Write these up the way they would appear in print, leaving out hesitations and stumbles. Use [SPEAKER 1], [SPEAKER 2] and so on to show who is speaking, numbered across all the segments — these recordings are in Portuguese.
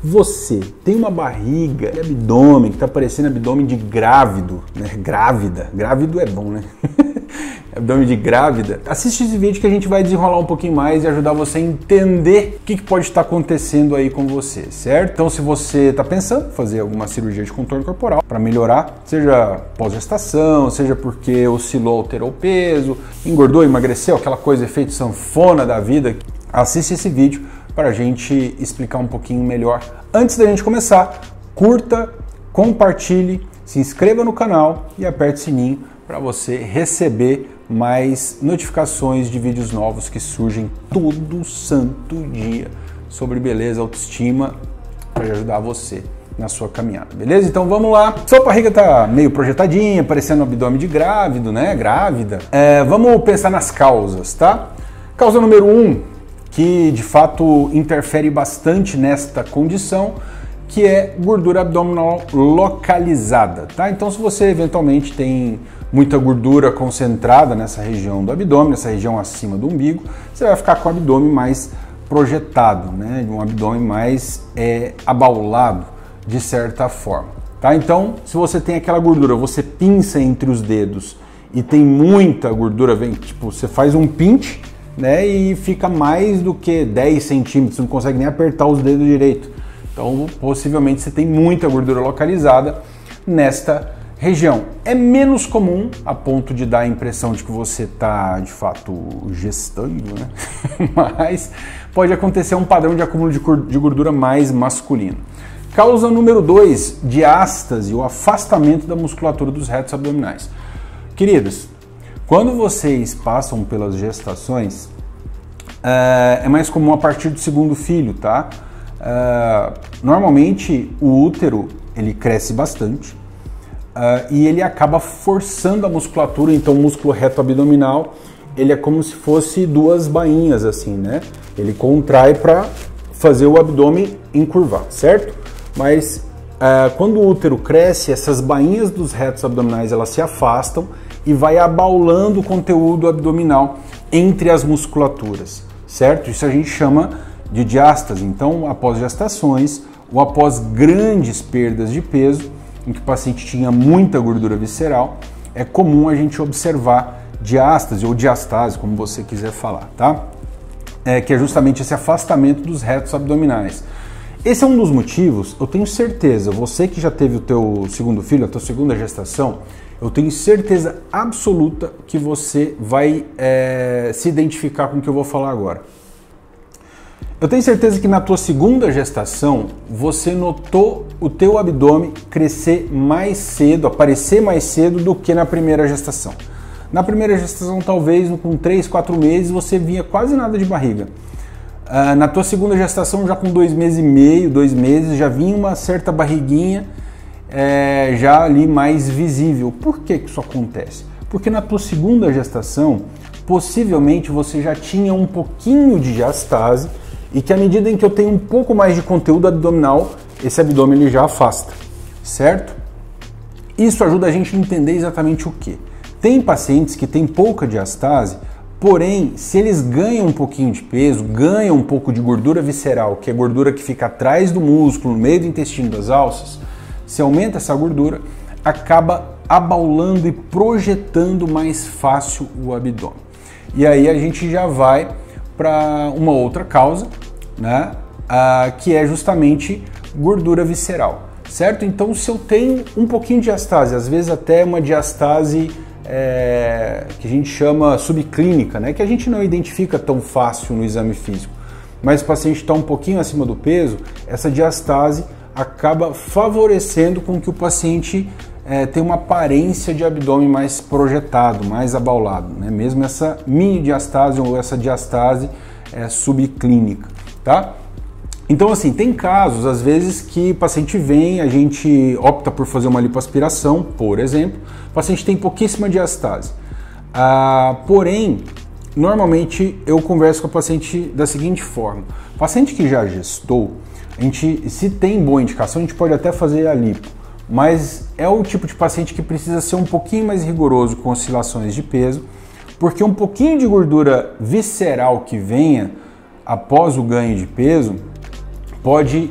[SPEAKER 1] Você tem uma barriga e abdômen que está parecendo abdômen de grávido, né? Grávida. Grávido é bom, né? Abdômen de grávida. Assiste esse vídeo que a gente vai desenrolar um pouquinho mais e ajudar você a entender o que pode estar acontecendo aí com você, certo? Então, se você está pensando em fazer alguma cirurgia de contorno corporal para melhorar, seja pós-gestação, seja porque oscilou, alterou o peso, engordou, emagreceu, aquela coisa, efeito sanfona da vida, assiste esse vídeo para a gente explicar um pouquinho melhor. Antes da gente começar, curta, compartilhe, se inscreva no canal e aperte o sininho para você receber mais notificações de vídeos novos que surgem todo santo dia sobre beleza, autoestima, para ajudar você na sua caminhada, beleza? Então vamos lá. Sua barriga tá meio projetadinha, parecendo um abdômen de grávido, né? Grávida. Vamos pensar nas causas, tá? Causa número 1, que de fato interfere bastante nesta condição, que é gordura abdominal localizada, tá? Então, se você eventualmente tem muita gordura concentrada nessa região do abdômen, nessa região acima do umbigo, você vai ficar com o abdômen mais projetado, né? Um abdômen mais abaulado, de certa forma, tá? Então, se você tem aquela gordura, você pinça entre os dedos e tem muita gordura, tipo, você faz um pinch, né? E fica mais do que 10 centímetros, você não consegue nem apertar os dedos direito. Então, possivelmente você tem muita gordura localizada nesta região. É menos comum a ponto de dar a impressão de que você está, de fato, gestando, né? Mas pode acontecer um padrão de acúmulo de gordura mais masculino. Causa número 2, diástase, o afastamento da musculatura dos retos abdominais. Queridos, quando vocês passam pelas gestações, é mais comum a partir do segundo filho, tá? Normalmente o útero ele cresce bastante e ele acaba forçando a musculatura, então o músculo reto abdominal ele é como se fosse duas bainhas assim, né? Ele contrai para fazer o abdômen encurvar, certo? Mas quando o útero cresce, essas bainhas dos retos abdominais elas se afastam e vai abaulando o conteúdo abdominal entre as musculaturas, certo? Isso a gente chama de diástase. Então, após gestações ou após grandes perdas de peso, em que o paciente tinha muita gordura visceral, é comum a gente observar diástase ou diastase, como você quiser falar, tá? Que é justamente esse afastamento dos retos abdominais. Esse é um dos motivos, eu tenho certeza, você que já teve o teu segundo filho, a tua segunda gestação, eu tenho certeza absoluta que você vai se identificar com o que eu vou falar agora. Eu tenho certeza que na tua segunda gestação, você notou o teu abdômen crescer mais cedo, aparecer mais cedo do que na primeira gestação. Na primeira gestação, talvez com 3, 4 meses, você via quase nada de barriga. Na tua segunda gestação, já com 2 meses e meio, 2 meses, já vinha uma certa barriguinha já ali mais visível. Por que isso acontece? Porque na tua segunda gestação, possivelmente você já tinha um pouquinho de diastase e que à medida em que eu tenho um pouco mais de conteúdo abdominal, esse abdômen ele já afasta, certo? Isso ajuda a gente a entender exatamente o que. Tem pacientes que têm pouca diastase, porém, se eles ganham um pouquinho de peso, ganham um pouco de gordura visceral, que é gordura que fica atrás do músculo, no meio do intestino das alças, se aumenta essa gordura, acaba abaulando e projetando mais fácil o abdômen. E aí a gente já vai para uma outra causa, né? Que é justamente gordura visceral, certo? Então, se eu tenho um pouquinho de diastase, às vezes até uma diastase que a gente chama subclínica, né? Que a gente não identifica tão fácil no exame físico, mas o paciente está um pouquinho acima do peso, essa diastase acaba favorecendo com que o paciente tenha uma aparência de abdômen mais projetado, mais abaulado, né? Mesmo essa mini diastase ou essa diastase subclínica, tá? Então, assim, tem casos, às vezes, que o paciente vem, a gente opta por fazer uma lipoaspiração, por exemplo, o paciente tem pouquíssima diastase. Porém, normalmente eu converso com o paciente da seguinte forma: o paciente que já gestou, a gente, se tem boa indicação, a gente pode até fazer a lipo, mas é o tipo de paciente que precisa ser um pouquinho mais rigoroso com oscilações de peso, porque um pouquinho de gordura visceral que venha após o ganho de peso pode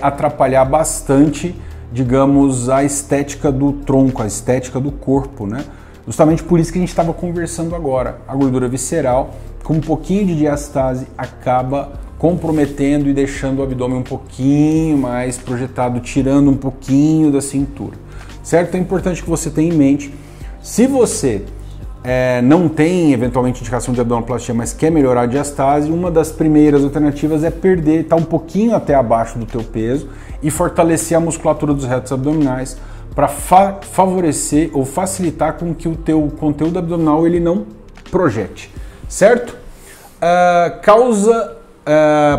[SPEAKER 1] atrapalhar bastante, digamos, a estética do tronco, a estética do corpo, né? Justamente por isso que a gente estava conversando agora. A gordura visceral, com um pouquinho de diastase, acaba comprometendo e deixando o abdômen um pouquinho mais projetado, tirando um pouquinho da cintura, certo? É importante que você tenha em mente, se você não tem eventualmente indicação de abdominoplastia, mas quer melhorar a diastase, uma das primeiras alternativas é perder, estar um pouquinho até abaixo do teu peso e fortalecer a musculatura dos retos abdominais para favorecer ou facilitar com que o teu conteúdo abdominal ele não projete, certo?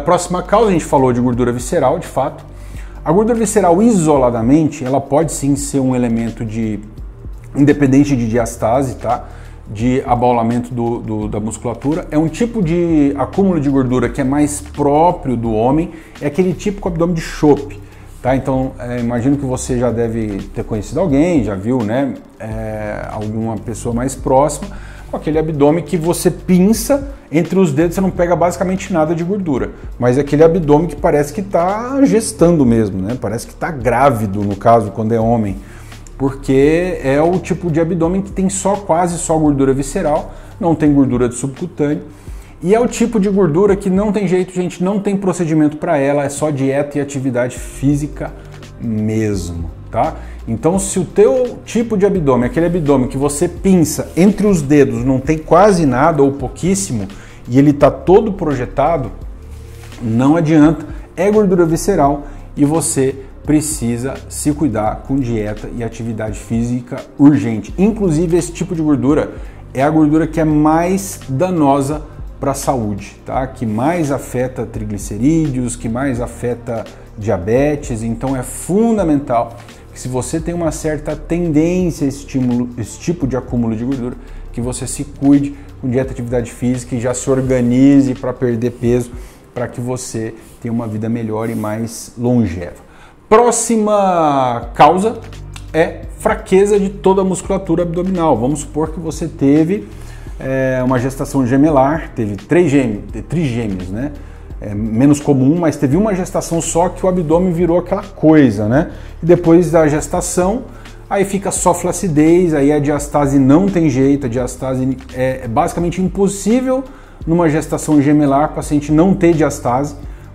[SPEAKER 1] Próxima causa, a gente falou de gordura visceral, de fato. A gordura visceral isoladamente, ela pode sim ser um elemento independente de diastase, tá? De abaulamento da musculatura. É um tipo de acúmulo de gordura que é mais próprio do homem, é aquele típico abdômen de chope, tá? Então, imagino que você já deve ter conhecido alguém, já viu, né? Alguma pessoa mais próxima, com aquele abdômen que você pinça entre os dedos, você não pega basicamente nada de gordura, mas é aquele abdômen que parece que está gestando mesmo, né? Parece que está grávido, no caso, quando é homem, porque é o tipo de abdômen que tem quase só gordura visceral, não tem gordura de subcutâneo, e é o tipo de gordura que não tem jeito, gente, não tem procedimento para ela, é só dieta e atividade física mesmo, tá? Então, se o teu tipo de abdômen, aquele abdômen que você pinça entre os dedos, não tem quase nada ou pouquíssimo, e ele está todo projetado, não adianta, é gordura visceral e você precisa se cuidar com dieta e atividade física urgente. Inclusive, esse tipo de gordura é a gordura que é mais danosa para a saúde, tá? Que mais afeta triglicerídeos, que mais afeta diabetes. Então é fundamental que, se você tem uma certa tendência a esse tipo de acúmulo de gordura, que você se cuide com dieta e atividade física e já se organize para perder peso, para que você tenha uma vida melhor e mais longeva. Próxima causa é fraqueza de toda a musculatura abdominal. Vamos supor que você teve uma gestação gemelar, teve trigêmeos, né? É menos comum, mas teve uma gestação só que o abdômen virou aquela coisa, né? E depois da gestação, aí fica só flacidez, aí a diastase não tem jeito, a diastase é basicamente impossível numa gestação gemelar o paciente não ter diastase,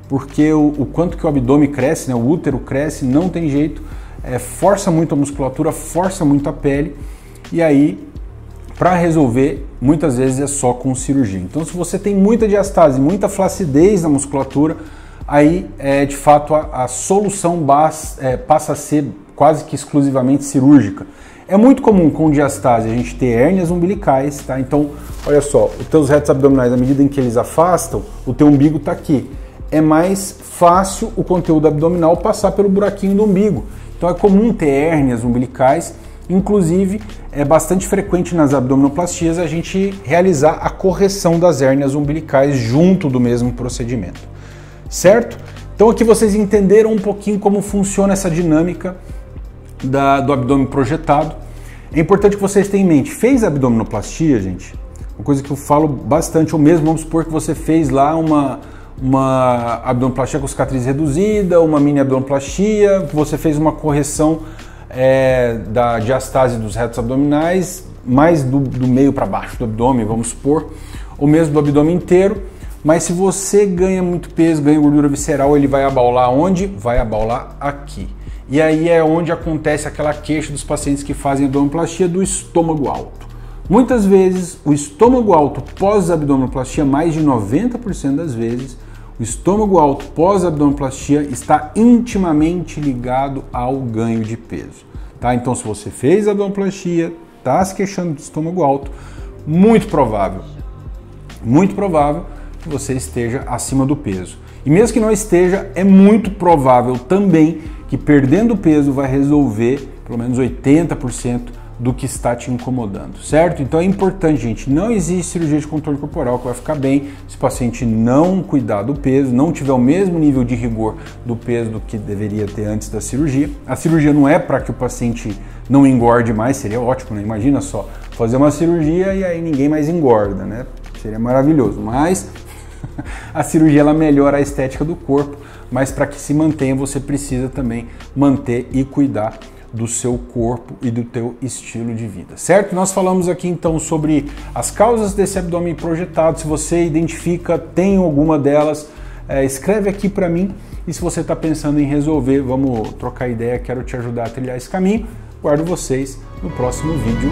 [SPEAKER 1] porque o quanto que o abdômen cresce, né, o útero cresce, não tem jeito, força muito a musculatura, força muito a pele, e aí, para resolver, muitas vezes é só com cirurgia. Então, se você tem muita diastase, muita flacidez na musculatura, aí, de fato, a solução passa a ser quase que exclusivamente cirúrgica. É muito comum com diastase a gente ter hérnias umbilicais, tá? Então, olha só, os teus retos abdominais, à medida em que eles afastam, o teu umbigo está aqui. É mais fácil o conteúdo abdominal passar pelo buraquinho do umbigo. Então é comum ter hérnias umbilicais, inclusive é bastante frequente nas abdominoplastias a gente realizar a correção das hérnias umbilicais junto do mesmo procedimento, certo? Então aqui vocês entenderam um pouquinho como funciona essa dinâmica do abdômen projetado. É importante que vocês tenham em mente, fez abdominoplastia, gente? Uma coisa que eu falo bastante, ou mesmo vamos supor que você fez lá uma abdominoplastia com cicatriz reduzida, uma mini abdominoplastia, você fez uma correção da diastase dos retos abdominais, mais do meio para baixo do abdômen, vamos supor, ou mesmo do abdômen inteiro, mas se você ganha muito peso, ganha gordura visceral, ele vai abaular onde? Vai abaular aqui. E aí é onde acontece aquela queixa dos pacientes que fazem abdominoplastia do estômago alto. Muitas vezes, o estômago alto pós-abdominoplastia, mais de 90% das vezes, o estômago alto pós-abdominoplastia está intimamente ligado ao ganho de peso, tá? Então, se você fez abdominoplastia, está se queixando de estômago alto, muito provável que você esteja acima do peso. E mesmo que não esteja, é muito provável também que perdendo peso vai resolver pelo menos 80% do que está te incomodando, certo? Então é importante, gente, não existe cirurgia de contorno corporal que vai ficar bem se o paciente não cuidar do peso, não tiver o mesmo nível de rigor do peso do que deveria ter antes da cirurgia. A cirurgia não é para que o paciente não engorde mais, seria ótimo, né? Imagina só, fazer uma cirurgia e aí ninguém mais engorda, né? Seria maravilhoso, mas A cirurgia ela melhora a estética do corpo, mas para que se mantenha você precisa também manter e cuidar do seu corpo e do teu estilo de vida, certo? Nós falamos aqui então sobre as causas desse abdômen projetado. Se você identifica, tem alguma delas, escreve aqui para mim. E se você está pensando em resolver, vamos trocar ideia, quero te ajudar a trilhar esse caminho. Guardo vocês no próximo vídeo.